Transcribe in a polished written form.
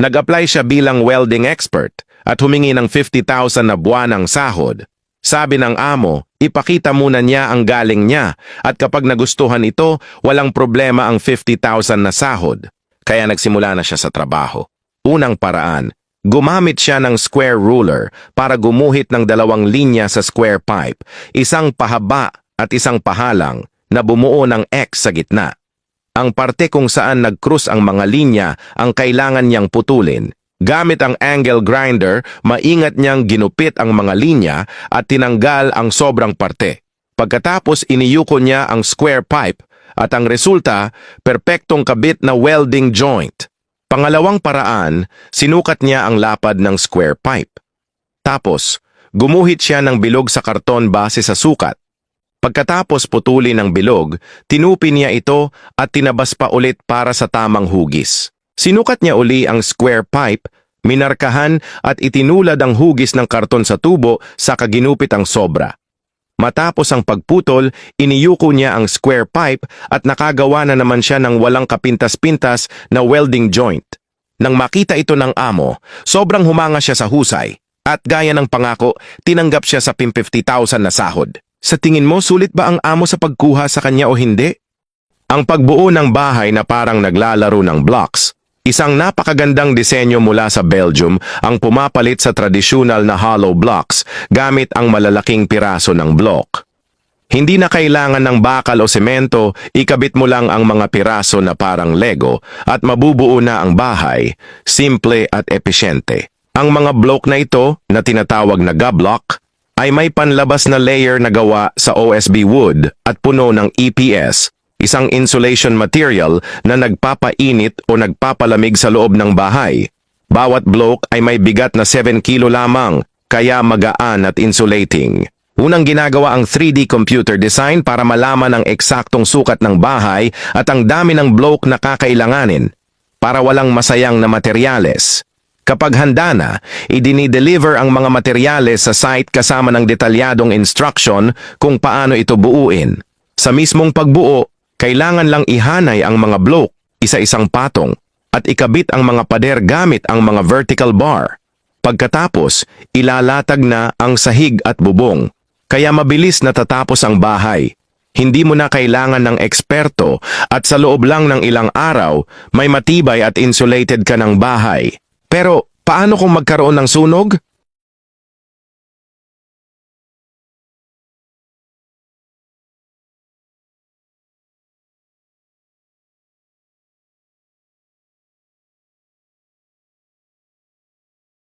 Nag-apply siya bilang welding expert at humingi ng 50,000 na buwanang sahod. Sabi ng amo, ipakita muna niya ang galing niya at kapag nagustuhan ito, walang problema ang 50,000 na sahod. Kaya nagsimula na siya sa trabaho. Unang paraan, gumamit siya ng square ruler para gumuhit ng dalawang linya sa square pipe, isang pahaba at isang pahalang na bumuo ng X sa gitna. Ang parte kung saan nag-cross ang mga linya ang kailangan niyang putulin. Gamit ang angle grinder, maingat niyang ginupit ang mga linya at tinanggal ang sobrang parte. Pagkatapos iniyuko niya ang square pipe at ang resulta, perpektong kabit na welding joint. Pangalawang paraan, sinukat niya ang lapad ng square pipe. Tapos, gumuhit siya ng bilog sa karton base sa sukat. Pagkatapos putulin ng bilog, tinupi niya ito at tinabas pa ulit para sa tamang hugis. Sinukat niya uli ang square pipe, minarkahan at itinulad ang hugis ng karton sa tubo sa kaginupit ang sobra. Matapos ang pagputol, iniyuko niya ang square pipe at nakagawa na naman siya ng walang kapintas-pintas na welding joint. Nang makita ito ng amo, sobrang humanga siya sa husay at gaya ng pangako, tinanggap siya sa 50,000 na sahod. Sa tingin mo, sulit ba ang amo sa pagkuha sa kanya o hindi? Ang pagbuo ng bahay na parang naglalaro ng blocks, isang napakagandang disenyo mula sa Belgium ang pumapalit sa tradisyonal na hollow blocks gamit ang malalaking piraso ng block. Hindi na kailangan ng bakal o semento, ikabit mo lang ang mga piraso na parang Lego at mabubuo na ang bahay, simple at epesyente. Ang mga block na ito, na tinatawag na gablock, ay may panlabas na layer na gawa sa OSB wood at puno ng EPS, isang insulation material na nagpapainit o nagpapalamig sa loob ng bahay. Bawat block ay may bigat na 7 kilo lamang, kaya magaan at insulating. Unang ginagawa ang 3D computer design para malaman ang eksaktong sukat ng bahay at ang dami ng block na kakailanganin para walang masayang na materyales. Kapag handa na, idini-deliver ang mga materyales sa site kasama ng detalyadong instruction kung paano ito buuin. Sa mismong pagbuo, kailangan lang ihanay ang mga block, isa-isang patong, at ikabit ang mga pader gamit ang mga vertical bar. Pagkatapos, ilalatag na ang sahig at bubong, kaya mabilis natatapos ang bahay. Hindi mo na kailangan ng eksperto at sa loob lang ng ilang araw, may matibay at insulated ka ng bahay. Pero paano kung magkaroon ng sunog?